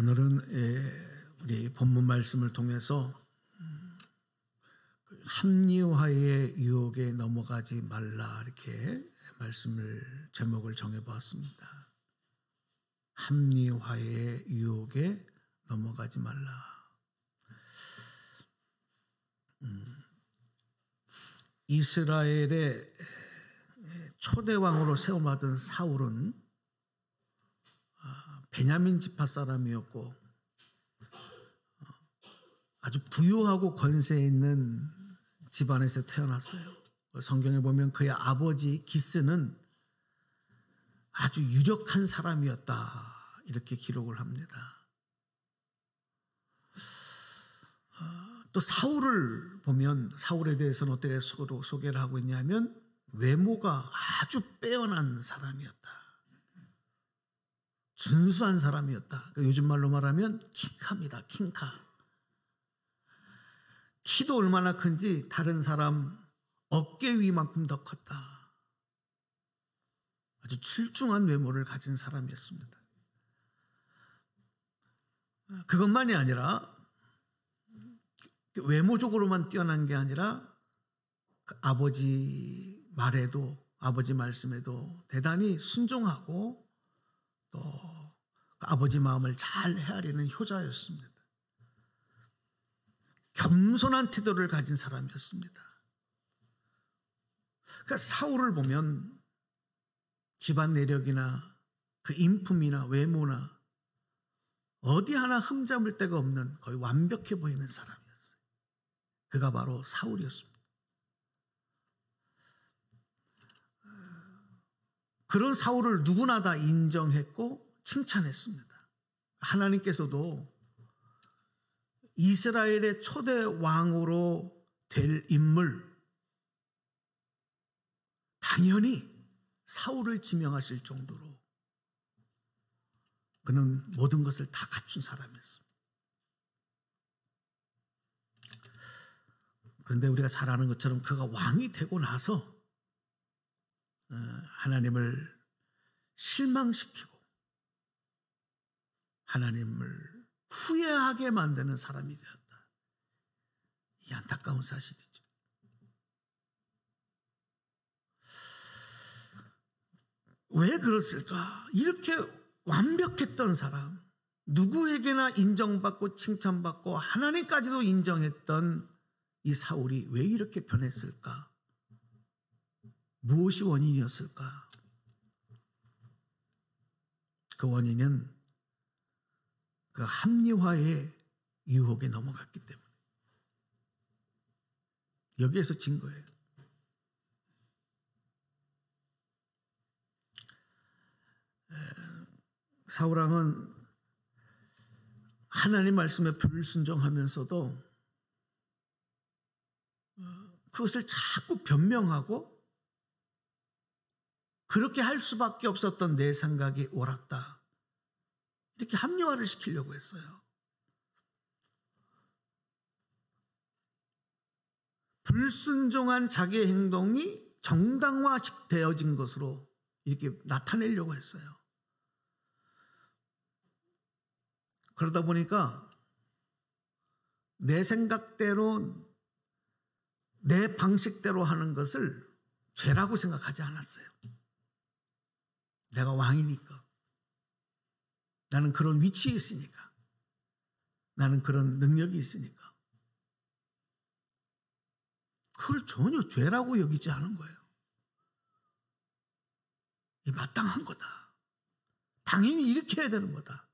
오늘은 우리 본문 말씀을 통해서 합리화의 유혹에 넘어가지 말라, 이렇게 말씀을 제목을 정해보았습니다. 합리화의 유혹에 넘어가지 말라. 이스라엘의 초대 왕으로 세움받은 사울은 베냐민 지파 사람이었고 아주 부유하고 권세 있는 집안에서 태어났어요. 성경에 보면 그의 아버지 기스는 아주 유력한 사람이었다, 이렇게 기록을 합니다. 또 사울을 보면 사울에 대해서는 어떻게 소개를 하고 있냐면 외모가 아주 빼어난 사람이었다. 준수한 사람이었다. 요즘 말로 말하면 킹카입니다. 킹카. 키도 얼마나 큰지 다른 사람 어깨 위만큼 더 컸다. 아주 출중한 외모를 가진 사람이었습니다. 그것만이 아니라 외모적으로만 뛰어난 게 아니라 그 아버지 말에도, 아버지 말씀에도 대단히 순종하고 또 그 아버지 마음을 잘 헤아리는 효자였습니다. 겸손한 태도를 가진 사람이었습니다. 그러니까 사울을 보면 집안 내력이나 그 인품이나 외모나 어디 하나 흠잡을 데가 없는 거의 완벽해 보이는 사람이었어요. 그가 바로 사울이었습니다. 그런 사울을 누구나 다 인정했고 칭찬했습니다. 하나님께서도 이스라엘의 초대 왕으로 될 인물, 당연히 사울을 지명하실 정도로 그는 모든 것을 다 갖춘 사람이었습니다. 그런데 우리가 잘 아는 것처럼 그가 왕이 되고 나서 하나님을 실망시키고 하나님을 후회하게 만드는 사람이 되었다. 이 안타까운 사실이죠. 왜 그랬을까? 이렇게 완벽했던 사람, 누구에게나 인정받고 칭찬받고 하나님까지도 인정했던 이 사울이 왜 이렇게 변했을까? 무엇이 원인이었을까? 그 원인은 그 합리화의 유혹에 넘어갔기 때문에 여기에서 진 거예요. 사울왕은 하나님 말씀에 불순종하면서도 그것을 자꾸 변명하고 그렇게 할 수밖에 없었던 내 생각이 옳았다, 이렇게 합리화를 시키려고 했어요. 불순종한 자기의 행동이 정당화되어진 것으로 이렇게 나타내려고 했어요. 그러다 보니까 내 생각대로 내 방식대로 하는 것을 죄라고 생각하지 않았어요. 내가 왕이니까, 나는 그런 위치에 있으니까, 나는 그런 능력이 있으니까 그걸 전혀 죄라고 여기지 않은 거예요. 이 마땅한 거다, 당연히 이렇게 해야 되는 거다.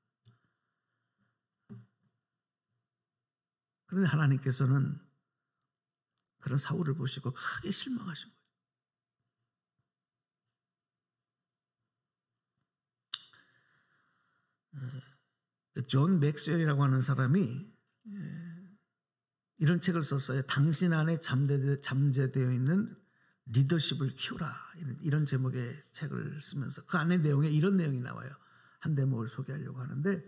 그런데 하나님께서는 그런 사울을 보시고 크게 실망하신 거예요. 존 맥스웰이라고 하는 사람이 이런 책을 썼어요. 당신 안에 잠재되어 있는 리더십을 키우라, 이런 제목의 책을 쓰면서 그 안에 내용에 이런 내용이 나와요. 한 대목을 소개하려고 하는데,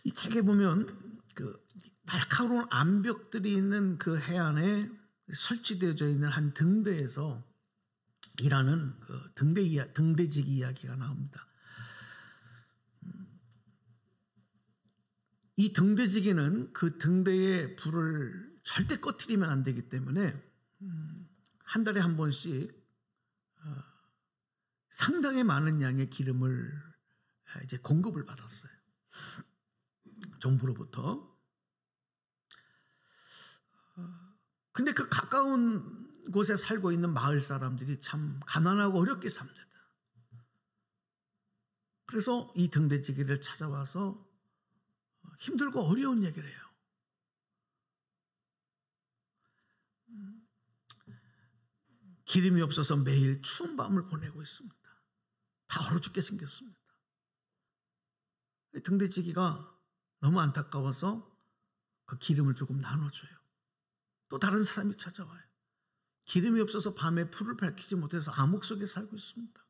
이 책에 보면 그 날카로운 암벽들이 있는 그 해안에 설치되어져 있는 한 등대에서 일하는 그 등대지기 이야기가 나옵니다. 이 등대지기는 그 등대의 불을 절대 꺼트리면 안 되기 때문에 한 달에 한 번씩 상당히 많은 양의 기름을 이제 공급을 받았어요. 정부로부터. 근데 그 가까운 곳에 살고 있는 마을 사람들이 참 가난하고 어렵게 삽니다. 그래서 이 등대지기를 찾아와서 힘들고 어려운 얘기를 해요. 기름이 없어서 매일 추운 밤을 보내고 있습니다. 다 얼어 죽게 생겼습니다. 등대지기가 너무 안타까워서 그 기름을 조금 나눠줘요. 또 다른 사람이 찾아와요. 기름이 없어서 밤에 불을 밝히지 못해서 암흑 속에 살고 있습니다.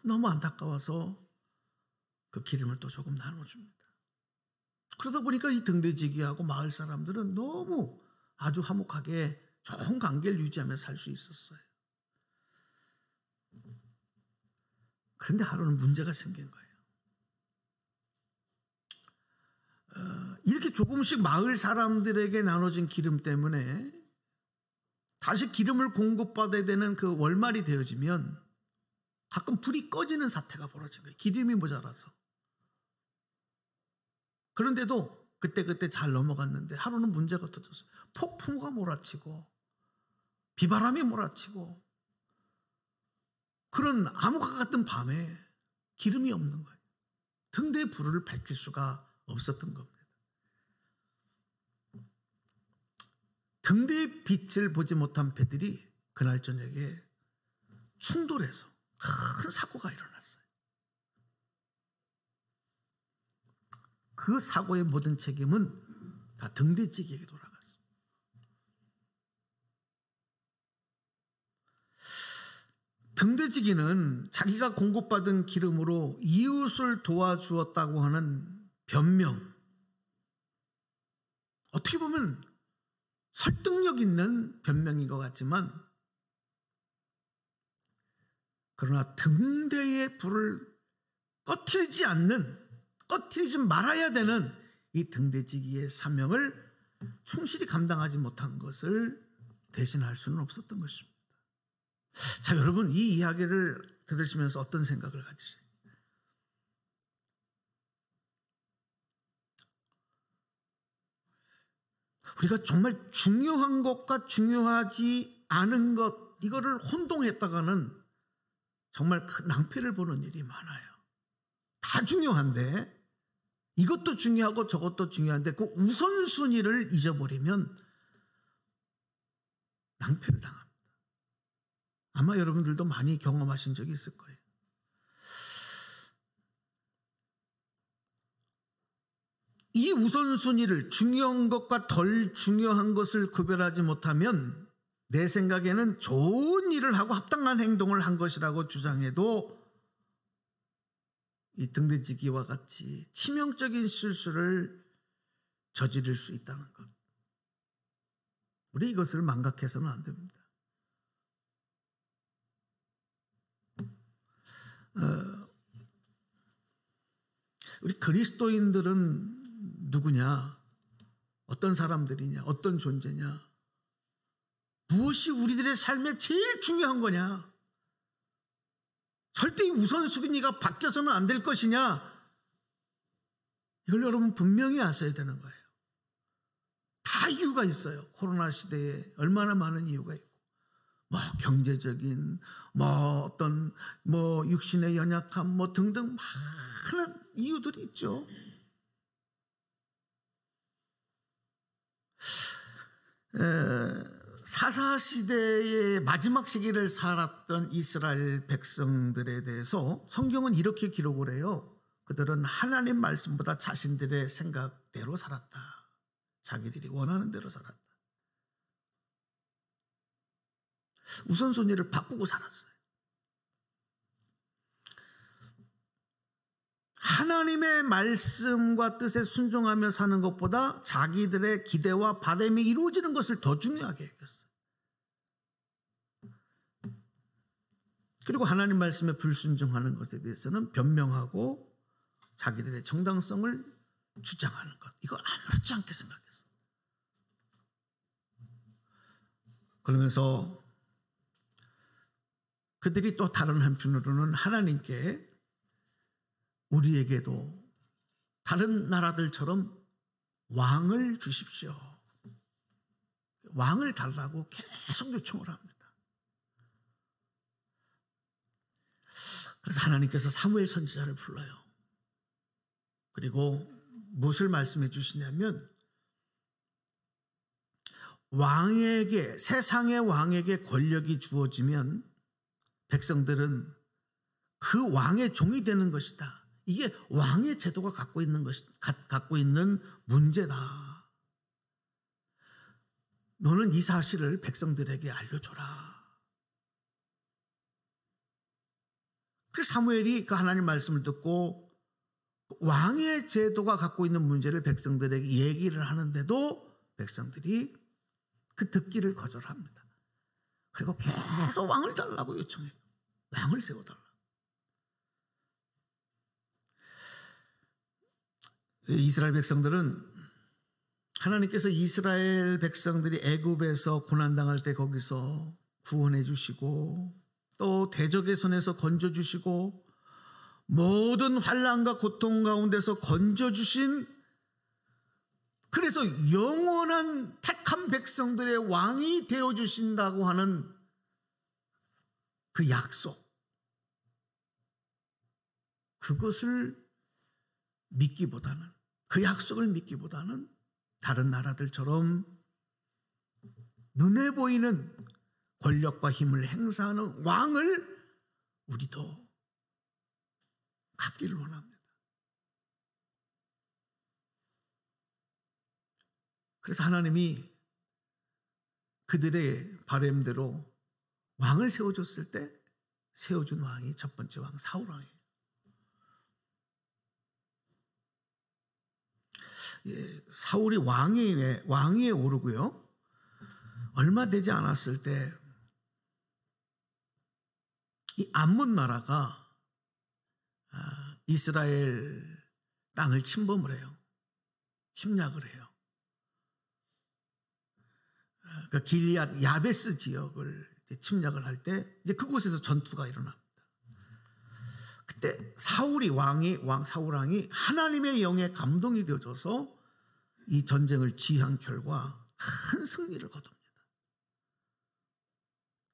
너무 안타까워서 그 기름을 또 조금 나눠줍니다. 그러다 보니까 이 등대지기하고 마을 사람들은 너무 아주 화목하게 좋은 관계를 유지하며 살 수 있었어요. 그런데 하루는 문제가 생긴 거예요. 이렇게 조금씩 마을 사람들에게 나눠진 기름 때문에 다시 기름을 공급받아야 되는 그 월말이 되어지면 가끔 불이 꺼지는 사태가 벌어진 거예요. 기름이 모자라서. 그런데도 그때 잘 넘어갔는데 하루는 문제가 터졌어요. 폭풍우가 몰아치고 비바람이 몰아치고 그런 암흑과 같은 밤에 기름이 없는 거예요. 등대의 불을 밝힐 수가 없었던 겁니다. 등대의 빛을 보지 못한 배들이 그날 저녁에 충돌해서 큰 사고가 일어났어요. 그 사고의 모든 책임은 다 등대지기에게 돌아갔어요. 등대지기는 자기가 공급받은 기름으로 이웃을 도와주었다고 하는 변명, 어떻게 보면 설득력 있는 변명인 것 같지만, 그러나 등대의 불을 꺼트리지 말아야 되는 이 등대지기의 사명을 충실히 감당하지 못한 것을 대신할 수는 없었던 것입니다. 자, 여러분, 이 이야기를 들으시면서 어떤 생각을 가지세요? 우리가 정말 중요한 것과 중요하지 않은 것, 이거를 혼동했다가는 정말 큰 낭패를 보는 일이 많아요. 다 중요한데, 이것도 중요하고 저것도 중요한데 그 우선순위를 잊어버리면 낭패를 당합니다. 아마 여러분들도 많이 경험하신 적이 있을 거예요. 이 우선순위를, 중요한 것과 덜 중요한 것을 구별하지 못하면 내 생각에는 좋은 일을 하고 합당한 행동을 한 것이라고 주장해도 이 등대지기와 같이 치명적인 실수를 저지를 수 있다는 것. 우리 이것을 망각해서는 안 됩니다. 우리 그리스도인들은 누구냐? 어떤 사람들이냐? 어떤 존재냐? 무엇이 우리들의 삶에 제일 중요한 거냐? 절대 이 우선순위가 바뀌어서는 안 될 것이냐? 이걸 여러분 분명히 아셔야 되는 거예요. 다 이유가 있어요. 코로나 시대에 얼마나 많은 이유가 있고, 경제적인, 어떤 육신의 연약함, 등등 많은 이유들이 있죠. 사사시대의 마지막 시기를 살았던 이스라엘 백성들에 대해서 성경은 이렇게 기록을 해요. 그들은 하나님 말씀보다 자신들의 생각대로 살았다. 자기들이 원하는 대로 살았다. 우선순위를 바꾸고 살았어요. 하나님의 말씀과 뜻에 순종하며 사는 것보다 자기들의 기대와 바람이 이루어지는 것을 더 중요하게 여겼어요. 그리고 하나님 말씀에 불순종하는 것에 대해서는 변명하고 자기들의 정당성을 주장하는 것, 이거 아무렇지 않게 생각했어요. 그러면서 그들이 또 다른 한편으로는 하나님께 우리에게도 다른 나라들처럼 왕을 주십시오, 왕을 달라고 계속 요청을 합니다. 그래서 하나님께서 사무엘 선지자를 불러요. 그리고 무엇을 말씀해 주시냐면, 왕에게, 세상의 왕에게 권력이 주어지면 백성들은 그 왕의 종이 되는 것이다. 이게 왕의 제도가 갖고 있는 문제다. 너는 이 사실을 백성들에게 알려줘라. 그 사무엘이 그 하나님 말씀을 듣고 왕의 제도가 갖고 있는 문제를 백성들에게 얘기를 하는데도 백성들이 그 듣기를 거절합니다. 그리고 계속 왕을 달라고 요청해요. 왕을 세워달라. 이스라엘 백성들은, 하나님께서 이스라엘 백성들이 애굽에서 고난당할 때 거기서 구원해 주시고, 또 대적의 손에서 건져 주시고, 모든 환난과 고통 가운데서 건져 주신, 그래서 영원한 택한 백성들의 왕이 되어 주신다고 하는 그 약속, 그것을 믿기보다는, 그 약속을 믿기보다는 다른 나라들처럼 눈에 보이는 권력과 힘을 행사하는 왕을 우리도 갖기를 원합니다. 그래서 하나님이 그들의 바람대로 왕을 세워줬을 때 세워준 왕이 첫 번째 왕 사울 왕이에요. 사울이 왕위에 오르고요, 얼마 되지 않았을 때 이 암몬 나라가 이스라엘 땅을 침범을 해요. 침략을 해요. 그 길앗 야베스 지역을 침략을 할 때 이제 그곳에서 전투가 일어납니다. 그때 사울 왕이 하나님의 영에 감동이 되어져서 이 전쟁을 지휘한 결과 큰 승리를 거둡니다.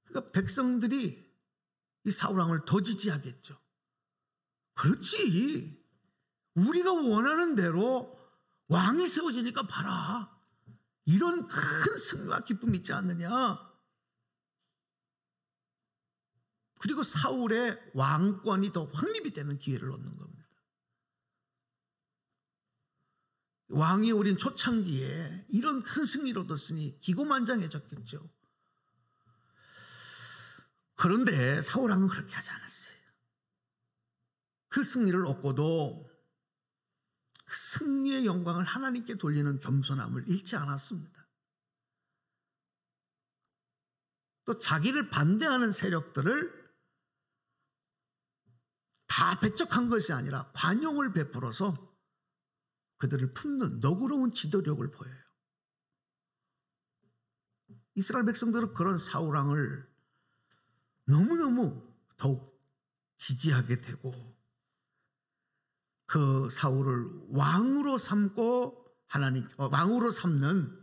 그러니까 백성들이 이 사울 왕을 더 지지하겠죠. 그렇지, 우리가 원하는 대로 왕이 세워지니까 봐라, 이런 큰 승리와 기쁨이 있지 않느냐. 그리고 사울의 왕권이 더 확립이 되는 기회를 얻는 겁니다. 왕이 오린 초창기에 이런 큰 승리를 얻었으니 기고만장해졌겠죠. 그런데 사울 왕은 그렇게 하지 않았어요. 그 승리를 얻고도 그 승리의 영광을 하나님께 돌리는 겸손함을 잃지 않았습니다. 또 자기를 반대하는 세력들을 다 배척한 것이 아니라 관용을 베풀어서 그들을 품는 너그러운 지도력을 보여요. 이스라엘 백성들은 그런 사울 왕을 너무너무 더욱 지지하게 되고, 그 사울을 왕으로 삼고 왕으로 삼는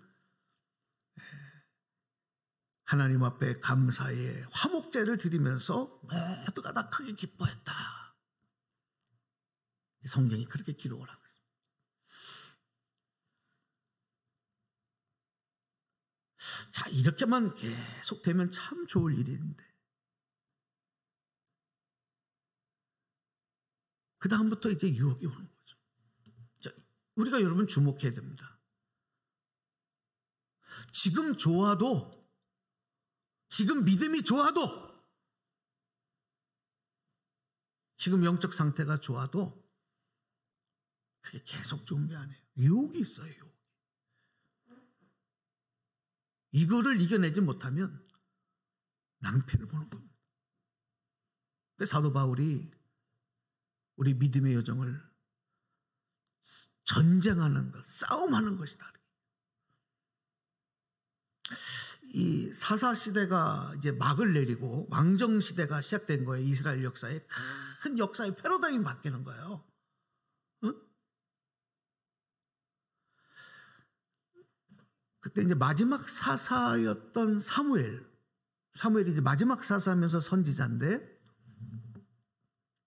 하나님 앞에 감사의 화목제를 드리면서 모두가 다 크게 기뻐했다. 성경이 그렇게 기록을 하고 있습니다. 자, 이렇게만 계속 되면 참 좋을 일인데, 그 다음부터 이제 유혹이 오는 거죠. 자, 우리가 여러분 주목해야 됩니다. 지금 좋아도, 지금 믿음이 좋아도, 지금 영적 상태가 좋아도 그게 계속 좋은 게 아니에요. 유혹이 있어요. 유혹. 이거를 이겨내지 못하면 낭패를 보는 겁니다. 그래서 사도 바울이 우리 믿음의 여정을 전쟁하는 것, 싸움하는 것이다. 이 사사 시대가 이제 막을 내리고 왕정 시대가 시작된 거예요. 이스라엘 역사에 큰 역사의 패러다임이 바뀌는 거예요. 응? 그때 이제 마지막 사사였던 사무엘이 이제 마지막 사사하면서 선지자인데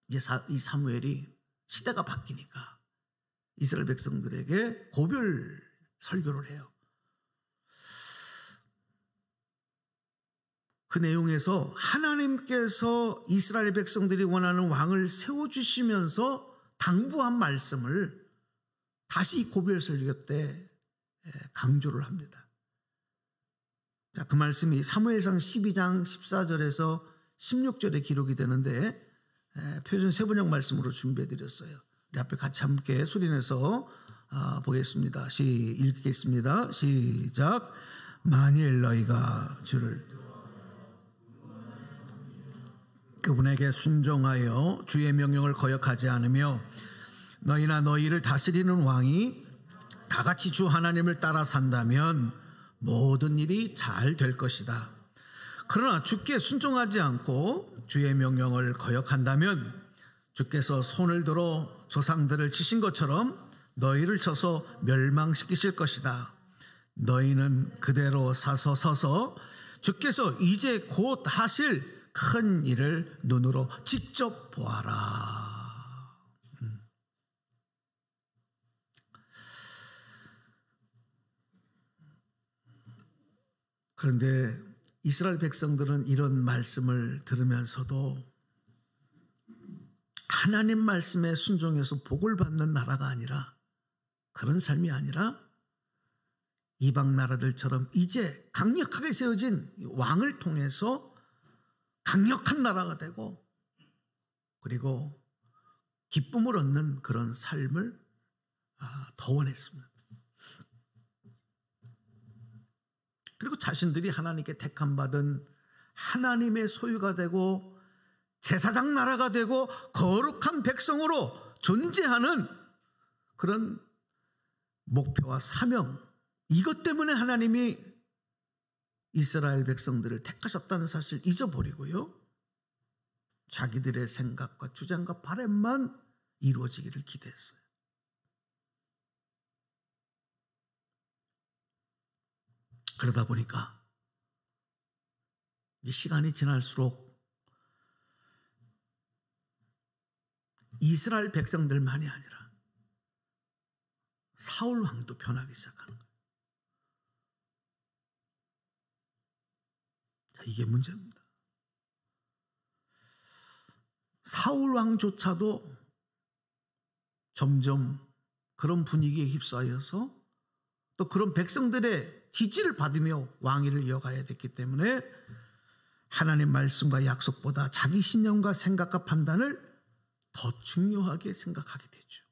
이제 이 사무엘이 시대가 바뀌니까 이스라엘 백성들에게 고별 설교를 해요. 그 내용에서 하나님께서 이스라엘 백성들이 원하는 왕을 세워주시면서 당부한 말씀을 다시 이 고별 설교 때 강조를 합니다. 자, 그 말씀이 사무엘상 12장 14절에서 16절에 기록이 되는데 표준 세번역 말씀으로 준비해드렸어요. 우리 앞에 같이 함께 소리내서 보겠습니다. 읽겠습니다. 시작. 만일 너희가 주를 그분에게 순종하여 주의 명령을 거역하지 않으며 너희나 너희를 다스리는 왕이 다 같이 주 하나님을 따라 산다면 모든 일이 잘 될 것이다. 그러나 주께 순종하지 않고 주의 명령을 거역한다면 주께서 손을 들어 조상들을 치신 것처럼 너희를 쳐서 멸망시키실 것이다. 너희는 그대로 서서 주께서 이제 곧 하실 큰 일을 눈으로 직접 보아라. 그런데 이스라엘 백성들은 이런 말씀을 들으면서도 하나님 말씀에 순종해서 복을 받는 나라가 아니라, 그런 삶이 아니라 이방 나라들처럼 이제 강력하게 세워진 왕을 통해서 강력한 나라가 되고 그리고 기쁨을 얻는 그런 삶을 더 원했습니다. 그리고 자신들이 하나님께 택함받은 하나님의 소유가 되고 제사장 나라가 되고 거룩한 백성으로 존재하는 그런 목표와 사명, 이것 때문에 하나님이 이스라엘 백성들을 택하셨다는 사실을 잊어버리고요, 자기들의 생각과 주장과 바람만 이루어지기를 기대했어요. 그러다 보니까 이 시간이 지날수록 이스라엘 백성들만이 아니라 사울 왕도 변하기 시작하는 거예요. 자, 이게 문제입니다. 사울 왕조차도 점점 그런 분위기에 휩싸여서 또 그런 백성들의 지지를 받으며 왕위를 이어가야 됐기 때문에 하나님 말씀과 약속보다 자기 신념과 생각과 판단을 더 중요하게 생각하게 되죠.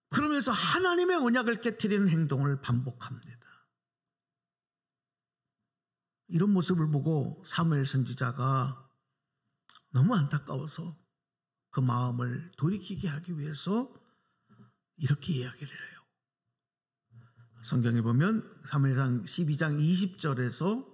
그러면서 하나님의 언약을 깨트리는 행동을 반복합니다. 이런 모습을 보고 사무엘 선지자가 너무 안타까워서 그 마음을 돌이키게 하기 위해서 이렇게 이야기를 해요. 성경에 보면 사무엘상 12장 20절에서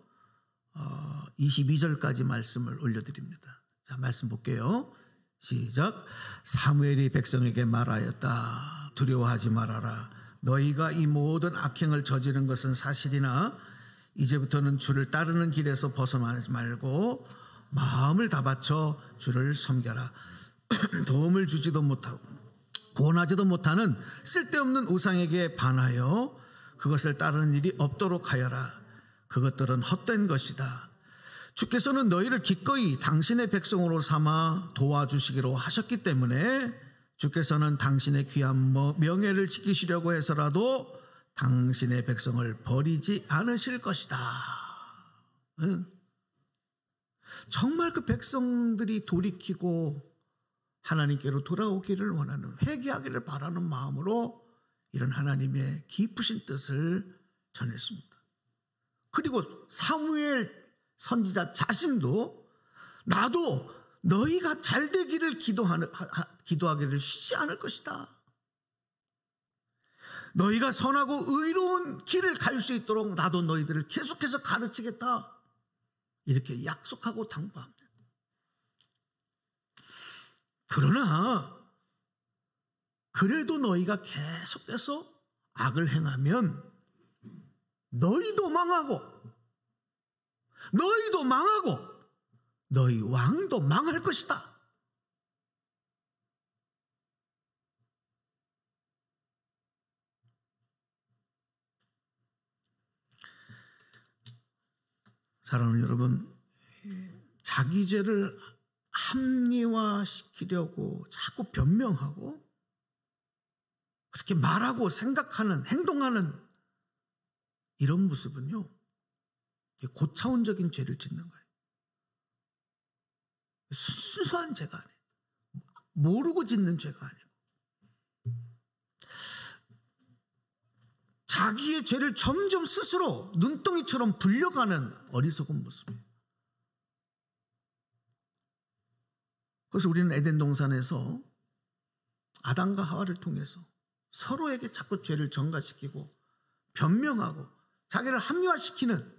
22절까지 말씀을 올려드립니다. 자, 말씀 볼게요. 시작. 사무엘이 백성에게 말하였다. 두려워하지 말아라. 너희가 이 모든 악행을 저지른 것은 사실이나 이제부터는 주를 따르는 길에서 벗어나지 말고 마음을 다 바쳐 주를 섬겨라. 도움을 주지도 못하고 구원하지도 못하는 쓸데없는 우상에게 반하여 그것을 따르는 일이 없도록 하여라. 그것들은 헛된 것이다. 주께서는 너희를 기꺼이 당신의 백성으로 삼아 도와주시기로 하셨기 때문에 주께서는 당신의 귀한 명예를 지키시려고 해서라도 당신의 백성을 버리지 않으실 것이다. 응? 정말 그 백성들이 돌이키고 하나님께로 돌아오기를 원하는, 회개하기를 바라는 마음으로 이런 하나님의 깊으신 뜻을 전했습니다. 그리고 사무엘 선지자 자신도 나도 너희가 잘 되기를 기도하기를 쉬지 않을 것이다. 너희가 선하고 의로운 길을 갈 수 있도록 나도 너희들을 계속해서 가르치겠다. 이렇게 약속하고 당부합니다. 그러나 그래도 너희가 계속해서 악을 행하면 너희도 망하고 너희 왕도 망할 것이다. 사랑하는 여러분, 자기 죄를 합리화시키려고 자꾸 변명하고 그렇게 말하고 생각하는, 행동하는 이런 모습은요, 고차원적인 죄를 짓는 거예요. 순수한 죄가 아니에요. 모르고 짓는 죄가 아니에요. 자기의 죄를 점점 스스로 눈덩이처럼 불려가는 어리석은 모습이에요. 그래서 우리는 에덴 동산에서 아담과 하와를 통해서 서로에게 자꾸 죄를 전가시키고 변명하고 자기를 합리화시키는,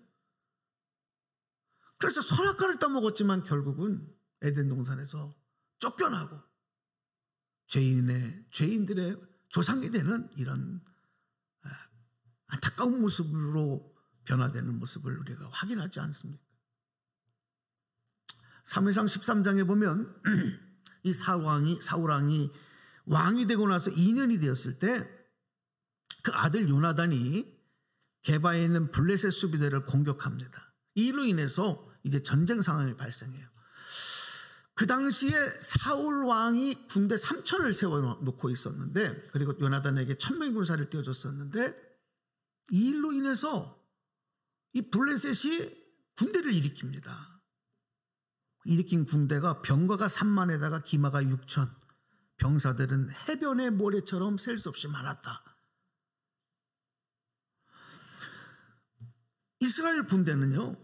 그래서 선악과를 따먹었지만 결국은 에덴 동산에서 쫓겨나고 죄인들의 조상이 되는 이런 안타까운 모습으로 변화되는 모습을 우리가 확인하지 않습니까? 사무엘상 13장에 보면 이 사울왕이 왕이 되고 나서 2년이 되었을 때 그 아들 요나단이 게바에 있는 블레셋 수비대를 공격합니다. 이로 인해서 이제 전쟁 상황이 발생해요. 그 당시에 사울 왕이 군대 3,000을 세워놓고 있었는데, 그리고 요나단에게 1,000명의 군사를 띄워줬었는데, 이 일로 인해서 이 블레셋이 군대를 일으킵니다. 일으킨 군대가 병거가 3만에다가 기마가 6천, 병사들은 해변의 모래처럼 셀 수 없이 많았다. 이스라엘 군대는요,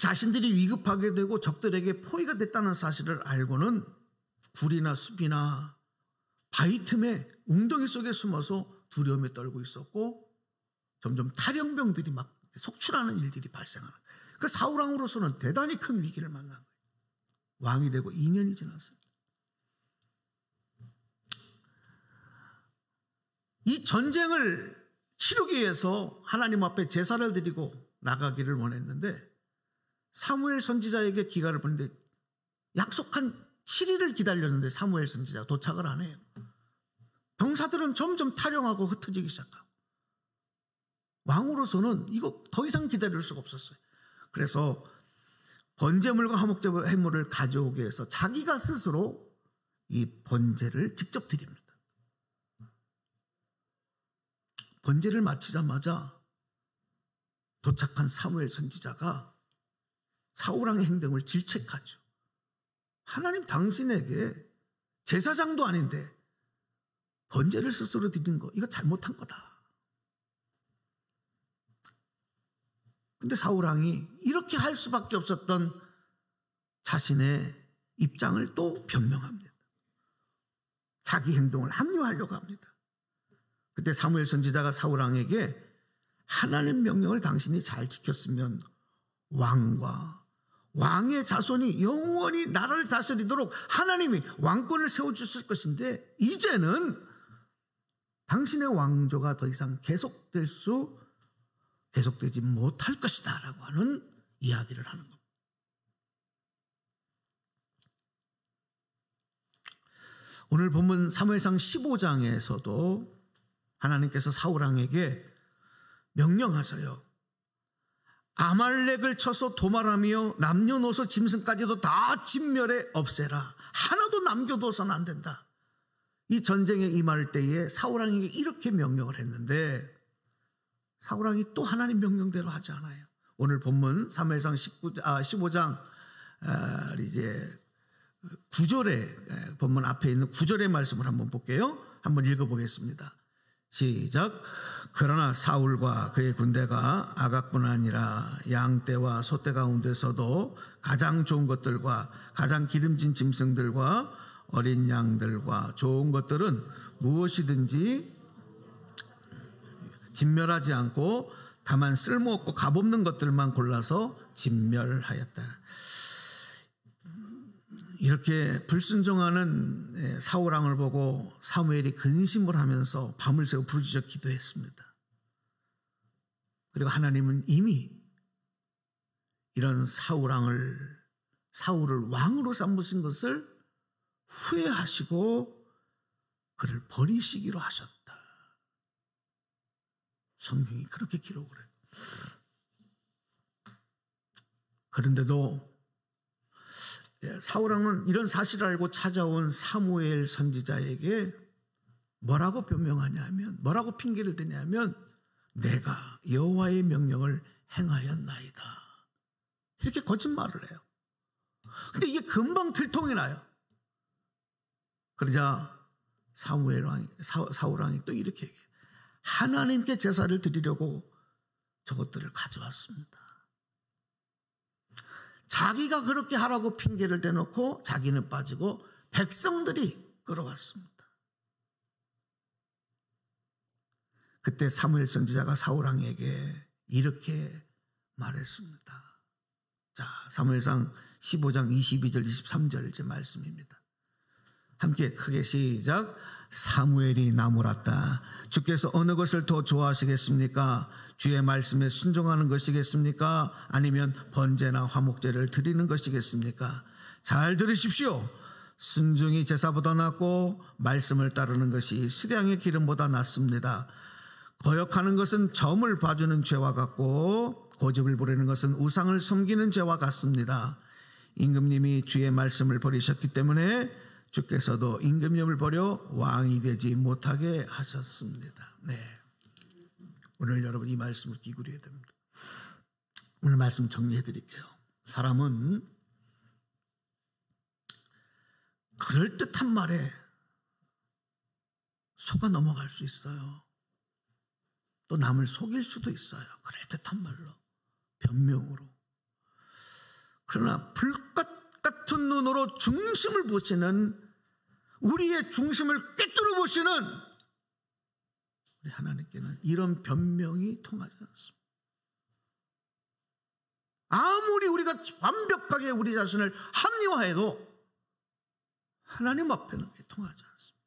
자신들이 위급하게 되고 적들에게 포위가 됐다는 사실을 알고는 굴이나 숲이나 바위 틈에 웅덩이 속에 숨어서 두려움에 떨고 있었고, 점점 탈영병들이 막 속출하는 일들이 발생하는 거예요. 그 사울왕으로서는 대단히 큰 위기를 만난 거예요. 왕이 되고 2년이 지났어요. 이 전쟁을 치르기 위해서 하나님 앞에 제사를 드리고 나가기를 원했는데, 사무엘 선지자에게 기가를 보냈는데 약속한 7일을 기다렸는데 사무엘 선지자가 도착을 안 해요. 병사들은 점점 탈영하고 흩어지기 시작하고, 왕으로서는 이거 더 이상 기다릴 수가 없었어요. 그래서 번제물과 화목제물 해물을 가져오게 해서 자기가 스스로 이 번제를 직접 드립니다. 번제를 마치자마자 도착한 사무엘 선지자가 사울왕의 행동을 질책하죠. 하나님 당신에게 제사장도 아닌데 번제를 스스로 드리는 거, 이거 잘못한 거다. 근데 사울왕이 이렇게 할 수밖에 없었던 자신의 입장을 또 변명합니다. 자기 행동을 합리화하려고 합니다. 그때 사무엘 선지자가 사울왕에게 하나님 명령을 당신이 잘 지켰으면 왕과 왕의 자손이 영원히 나라를 다스리도록 하나님이 왕권을 세워주실 것인데, 이제는 당신의 왕조가 더 이상 계속되지 못할 것이다 라고 하는 이야기를 하는 겁니다. 오늘 본문 사무엘상 15장에서도 하나님께서 사울왕에게 명령하셔요. 아말렉을 쳐서 도말하며 남녀노소 짐승까지도 다 진멸해 없애라. 하나도 남겨둬서는 안 된다. 이 전쟁에 임할 때에 사울왕에게 이렇게 명령을 했는데, 사울왕이 또 하나님 명령대로 하지 않아요. 오늘 본문 사무엘상 15장 이제 9절에 본문 앞에 있는 9절의 말씀을 한번 볼게요. 한번 읽어보겠습니다. 시작. 그러나 사울과 그의 군대가 아각뿐 아니라 양떼와 소떼 가운데서도 가장 좋은 것들과 가장 기름진 짐승들과 어린 양들과 좋은 것들은 무엇이든지 진멸하지 않고 다만 쓸모없고 값없는 것들만 골라서 진멸하였다. 이렇게 불순종하는 사울 왕을 보고 사무엘이 근심을 하면서 밤을 새고 부르짖어 기도했습니다. 그리고 하나님은 이미 이런 사울을 왕으로 삼으신 것을 후회하시고 그를 버리시기로 하셨다. 성경이 그렇게 기록을 해요. 그런데도 사울 왕은 이런 사실을 알고 찾아온 사무엘 선지자에게 뭐라고 변명하냐면, 뭐라고 핑계를 대냐면, 내가 여호와의 명령을 행하였나이다. 이렇게 거짓말을 해요. 근데 이게 금방 들통이 나요. 그러자 사울 왕이 또 이렇게 얘기해요. 하나님께 제사를 드리려고 저것들을 가져왔습니다. 자기가 그렇게 하라고 핑계를 대놓고 자기는 빠지고 백성들이 끌어왔습니다. 그때 사무엘 선지자가 사울 왕에게 이렇게 말했습니다. 자, 사무엘상 15장 22절 23절 제 말씀입니다. 함께 크게 시작. 사무엘이 나무랐다. 주께서 어느 것을 더 좋아하시겠습니까? 주의 말씀에 순종하는 것이겠습니까? 아니면 번제나 화목제를 드리는 것이겠습니까? 잘 들으십시오. 순종이 제사보다 낫고 말씀을 따르는 것이 수량의 기름보다 낫습니다. 거역하는 것은 점을 봐주는 죄와 같고 고집을 부리는 것은 우상을 섬기는 죄와 같습니다. 임금님이 주의 말씀을 버리셨기 때문에 주께서도 임금님을 버려 왕이 되지 못하게 하셨습니다. 네, 오늘 여러분 이 말씀을 기울여야 됩니다. 오늘 말씀 정리해 드릴게요. 사람은 그럴듯한 말에 속아 넘어갈 수 있어요. 또 남을 속일 수도 있어요. 그럴듯한 말로, 변명으로. 그러나 불꽃 같은 눈으로 중심을 보시는, 우리의 중심을 꿰뚫어 보시는 우리 하나님께는 이런 변명이 통하지 않습니다. 아무리 우리가 완벽하게 우리 자신을 합리화해도 하나님 앞에는 통하지 않습니다.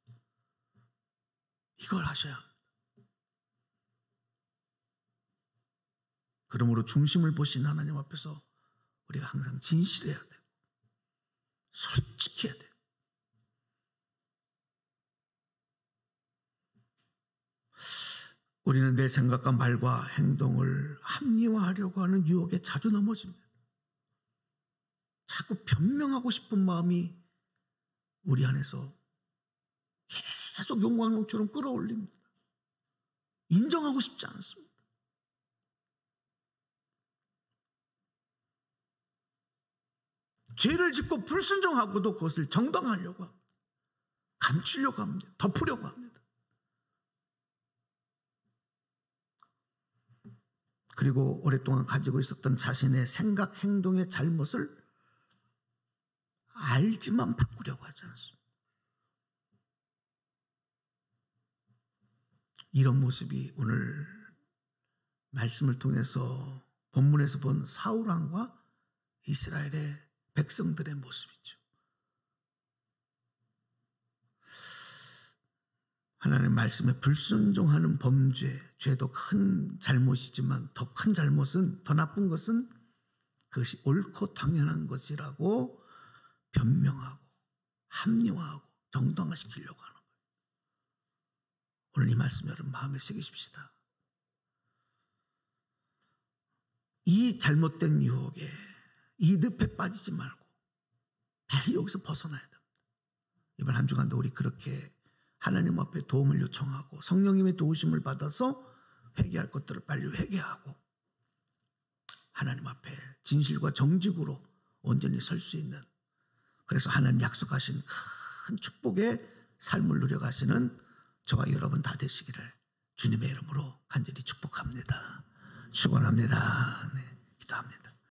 이걸 하셔야 합니다. 그러므로 중심을 보신 하나님 앞에서 우리가 항상 진실해야 돼요. 솔직해야 돼요. 우리는 내 생각과 말과 행동을 합리화하려고 하는 유혹에 자주 넘어집니다. 자꾸 변명하고 싶은 마음이 우리 안에서 계속 용광로처럼 끌어올립니다. 인정하고 싶지 않습니다. 죄를 짓고 불순종하고도 그것을 정당화하려고 합니다. 감추려고 합니다. 덮으려고 합니다. 그리고 오랫동안 가지고 있었던 자신의 생각, 행동의 잘못을 알지만 바꾸려고 하지 않습니다. 이런 모습이 오늘 말씀을 통해서 본문에서 본 사울 왕과 이스라엘의 백성들의 모습이죠. 하나님 말씀에 불순종하는 범죄, 죄도 큰 잘못이지만 더 큰 잘못은, 더 나쁜 것은 그것이 옳고 당연한 것이라고 변명하고 합리화하고 정당화시키려고 하는 거예요. 오늘 이 말씀 여러분 마음에 새기십시다. 이 잘못된 유혹에, 이 늪에 빠지지 말고 빨리 여기서 벗어나야 됩니다. 이번 한 주간도 우리 그렇게 하나님 앞에 도움을 요청하고 성령님의 도우심을 받아서 회개할 것들을 빨리 회개하고 하나님 앞에 진실과 정직으로 온전히 설 수 있는, 그래서 하나님 약속하신 큰 축복의 삶을 누려가시는 저와 여러분 다 되시기를 주님의 이름으로 간절히 축복합니다. 축원합니다. 네, 기도합니다.